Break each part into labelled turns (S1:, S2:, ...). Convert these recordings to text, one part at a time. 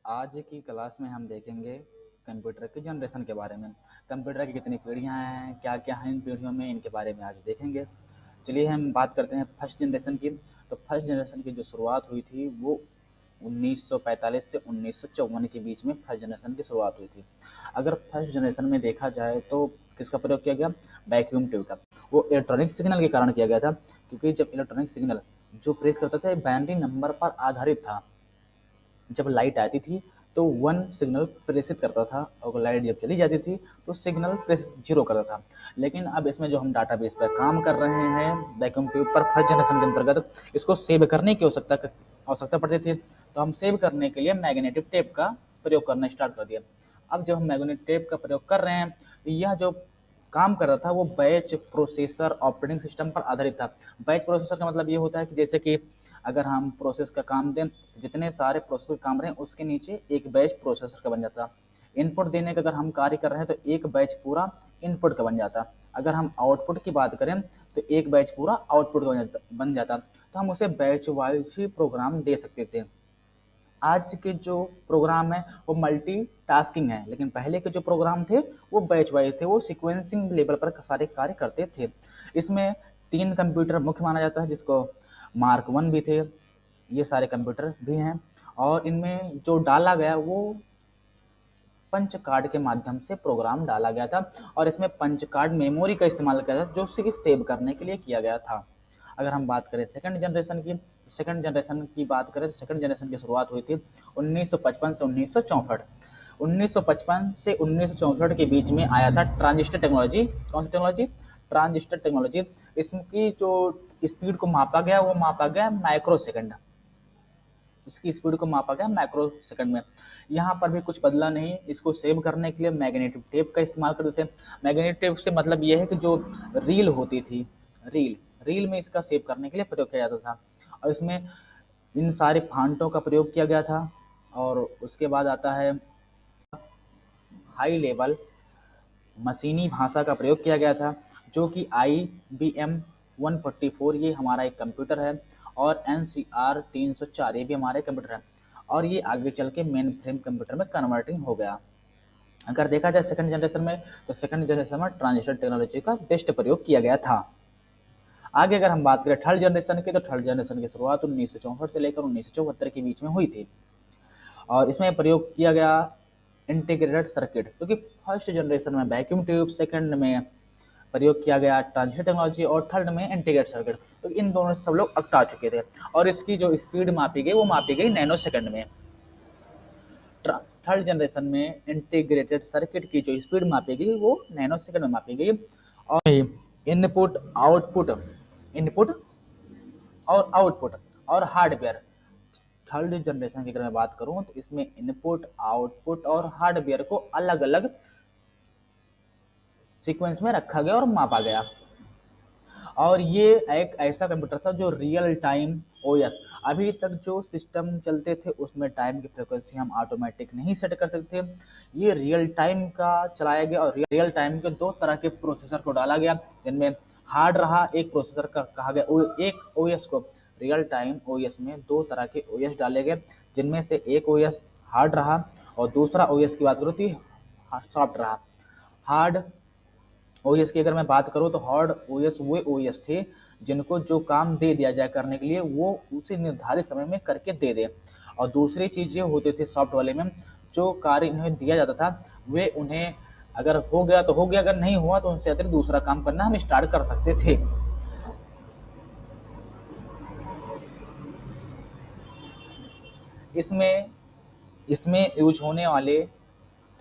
S1: आज की क्लास में हम देखेंगे कंप्यूटर की जनरेशन के बारे में। कंप्यूटर की कितनी पीढ़ियां हैं, क्या क्या हैं इन पीढ़ियों में, इनके बारे में आज देखेंगे। चलिए हम बात करते हैं फर्स्ट जनरेशन की। तो फर्स्ट जनरेशन की जो शुरुआत हुई थी वो 1945 से 1954 के बीच में फर्स्ट जनरेशन की शुरुआत हुई थी। अगर फर्स्ट जनरेशन में देखा जाए तो किसका प्रयोग किया गया? वैक्यूम ट्यूब का। वो इलेक्ट्रॉनिक सिग्नल के कारण किया गया था, क्योंकि जब इलेक्ट्रॉनिक सिग्नल जो प्रेस करता था बाइनरी नंबर पर आधारित था। जब लाइट आती थी तो वन सिग्नल प्रेषित करता था, और लाइट जब चली जाती थी तो सिग्नल प्रेस जीरो करता था। लेकिन अब इसमें जो हम डाटाबेस पर काम कर रहे हैं वैक्यूम ट्यूब पर फर्स्ट जनरेशन के अंतर्गत, इसको सेव करने की आवश्यकता पड़ती थी। तो हम सेव करने के लिए मैग्नेटिक टेप का प्रयोग करना स्टार्ट कर दिया। अब जब हम मैग्नेटिक टेप का प्रयोग कर रहे हैं तो यह जो काम कर रहा था वो बैच प्रोसेसर ऑपरेटिंग सिस्टम पर आधारित था। बैच प्रोसेसर का मतलब ये होता है कि जैसे कि अगर हम प्रोसेस का काम दें, जितने सारे प्रोसेसर काम रहे हैं उसके नीचे एक बैच प्रोसेसर का बन जाता। इनपुट देने का अगर हम कार्य कर रहे हैं तो एक बैच पूरा इनपुट का बन जाता। अगर हम आउटपुट की बात करें तो एक बैच पूरा आउटपुट का बन जाता। तो हम उसे बैच वाइज ही प्रोग्राम दे सकते थे। आज के जो प्रोग्राम है वो मल्टी टास्किंग है, लेकिन पहले के जो प्रोग्राम थे वो बैच वाइज थे, वो सीक्वेंसिंग लेवल पर सारे कार्य करते थे। इसमें 3 कंप्यूटर मुख्य माना जाता है, जिसको मार्क 1 भी थे, ये सारे कंप्यूटर भी हैं। और इनमें जो डाला गया वो पंच कार्ड के माध्यम से प्रोग्राम डाला गया था, और इसमें पंच कार्ड मेमोरी का इस्तेमाल किया था जो सिर्फ सेव करने के लिए किया गया था। अगर हम बात करें सेकंड जनरेशन की, सेकंड जनरेशन की बात करें तो सेकंड जनरेशन की शुरुआत हुई थी 1955 से 1964। 1955 से 1964 के बीच में आया था ट्रांजिस्टर टेक्नोलॉजी। कौन सी टेक्नोलॉजी? Transistor technology. इसकी जो स्पीड को मापा गया वो मापा गया माइक्रो सेकंड। इसकी स्पीड को मापा गया माइक्रो सेकंड में। यहाँ पर भी कुछ बदला नहीं। इसको सेव करने के लिए मैग्नेटिक टेप का इस्तेमाल करते थे। मैग्नेटिक टेप से मतलब ये है कि जो रील होती थी, रील रील में इसका सेव करने के लिए प्रयोग किया जाता था, और इसमें इन सारे फांटों का प्रयोग किया गया था। और उसके बाद आता है हाई लेवल मशीनी भाषा का प्रयोग किया गया था, जो कि IBM 144 ये हमारा एक कंप्यूटर है, और NCR 304 ये भी हमारे कंप्यूटर है, और ये आगे चल के मेन फ्रेम कंप्यूटर में कन्वर्टिंग हो गया। अगर देखा जाए सेकंड जनरेशन में, तो सेकंड जनरेशन में ट्रांजिस्टर टेक्नोलॉजी का बेस्ट प्रयोग किया गया था। आगे अगर हम बात करें थर्ड जनरेशन की, तो थर्ड जनरेशन की शुरुआत 1964 से लेकर 1974 के बीच में हुई थी, और इसमें प्रयोग किया गया इंटीग्रेटेड सर्किट, क्योंकि फर्स्ट जनरेशन में वैक्यूम ट्यूब, सेकंड में प्रयोग किया गया ट्रांजिस्टर टेक्नोलॉजी, और थर्ड में इंटीग्रेटेड सर्किट। तो इन दोनों से सब लोग अकटा चुके थे, और इसकी जो स्पीड मापी गई वो मापी गई नैनो सेकंड में। थर्ड जनरेशन में इंटीग्रेटेड सर्किट की जो स्पीड मापी गई वो नैनो सेकंड में मापी गई। और इनपुट आउटपुट, इनपुट और आउटपुट और हार्डवेयर, थर्ड जनरेशन की अगर मैं बात करूं तो इसमें इनपुट आउटपुट और हार्डवेयर को अलग अलग सीक्वेंस में रखा गया और मापा गया। और ये एक ऐसा कंप्यूटर था जो रियल टाइम ओएस, अभी तक जो सिस्टम चलते थे उसमें टाइम की फ्रीक्वेंसी हम ऑटोमेटिक नहीं सेट कर सकते। ये रियल टाइम का चलाया गया, और रियल टाइम के 2 तरह के प्रोसेसर को डाला गया, जिनमें हार्ड रहा एक प्रोसेसर का कहा गया एक ओएस को। रियल टाइम ओएस में 2 तरह के ओएस डाले गए, जिनमें से एक ओएस हार्ड रहा और दूसरा ओएस की बात करो तो सॉफ्ट रहा। हार्ड ओएस की अगर मैं बात करूँ तो हार्ड ओएस वो ओएस थे जिनको जो काम दे दिया जाए करने के लिए वो उसे निर्धारित समय में करके दे दे, और दूसरी चीज़ ये होते थे सॉफ्ट वाले में, जो कार्य इन्हें दिया जाता था वे उन्हें अगर हो गया तो हो गया, अगर नहीं हुआ तो उनसे अतिरिक्त दूसरा काम करना हम स्टार्ट कर सकते थे। इसमें इसमें यूज होने वाले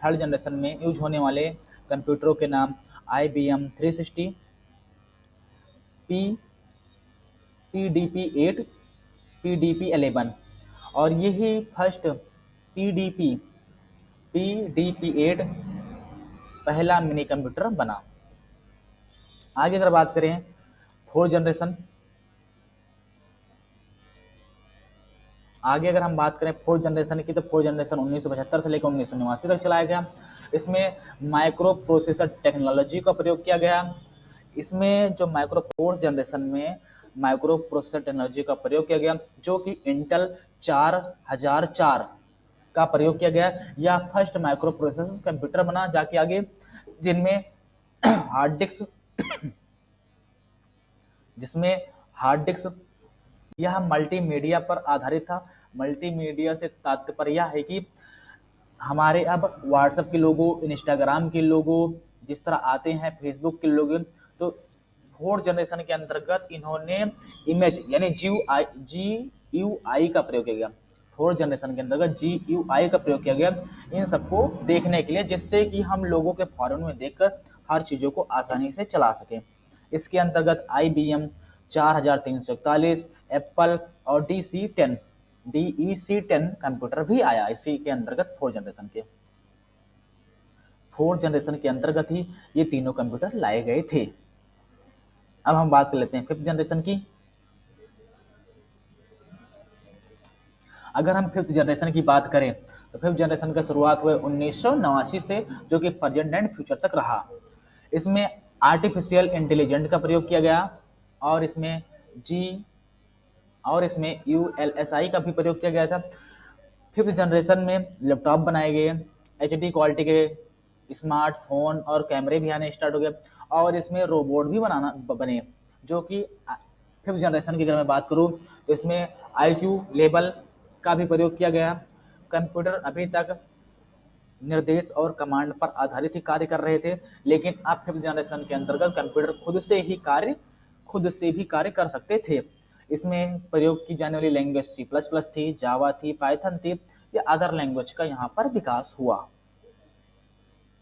S1: थर्ड जनरेशन में यूज होने वाले कंप्यूटरों के नाम IBM 360, पी PDP-8, PDP-11, और यही फर्स्ट PDP PDP-8 पहला मिनी कंप्यूटर बना। आगे अगर बात करें फोर्थ जनरेशन, आगे अगर हम बात करें फोर्थ जनरेशन की, तो फोर्थ जनरेशन 1975 से लेकर 1989 तक चलाया गया। इसमें माइक्रो प्रोसेसर टेक्नोलॉजी का प्रयोग किया गया। इसमें जो माइक्रो फोर्थ जनरेशन में माइक्रो प्रोसेसर टेक्नोलॉजी का प्रयोग किया गया, जो कि इंटेल 4004 का प्रयोग किया गया। यह फर्स्ट माइक्रो प्रोसेसर कंप्यूटर बना जाके आगे, जिनमें हार्ड डिस्क जिसमें हार्ड डिस्क यह मल्टीमीडिया पर आधारित था। मल्टीमीडिया से तात्पर्य यह है कि हमारे अब व्हाट्सएप के लोगो, इंस्टाग्राम के लोगो जिस तरह आते हैं, फेसबुक के लोगो, तो फोर्थ जनरेशन के अंतर्गत इन्होंने इमेज यानी GUI का प्रयोग किया गया। फोर्थ जनरेशन के अंतर्गत GUI का प्रयोग किया गया इन सबको देखने के लिए, जिससे कि हम लोगों के फॉरन में देखकर हर चीज़ों को आसानी से चला सकें। इसके अंतर्गत IBM 4341, एप्पल और DEC10 कंप्यूटर भी आया इसी के अंतर्गत। फोर्थ जनरेशन के अंतर्गत ही ये तीनों कंप्यूटर लाए गए थे। अब हम बात कर लेते हैं फिफ्थ जनरेशन की। अगर हम फिफ्थ जनरेशन की बात करें तो फिफ्थ जनरेशन का शुरुआत हुआ 1989 से, जो कि प्रेजेंट एंड फ्यूचर तक रहा। इसमें आर्टिफिशियल इंटेलिजेंट का प्रयोग किया गया और इसमें ULSI का भी प्रयोग किया गया था। फिफ्थ जनरेशन में लैपटॉप बनाए गए, HD क्वालिटी के स्मार्टफोन और कैमरे भी आने स्टार्ट हो गए, और इसमें रोबोट भी बने, जो कि फिफ्थ जनरेशन की अगर मैं बात करूँ तो इसमें IQ लेवल का भी प्रयोग किया गया। कंप्यूटर अभी तक निर्देश और कमांड पर आधारित ही कार्य कर रहे थे, लेकिन अब फिफ्थ जनरेशन के अंतर्गत कंप्यूटर खुद से भी कार्य कर सकते थे। इसमें प्रयोग की जाने वाली लैंग्वेज C++ थी, जावा थी, पाइथन थी, या अदर लैंग्वेज का यहाँ पर विकास हुआ।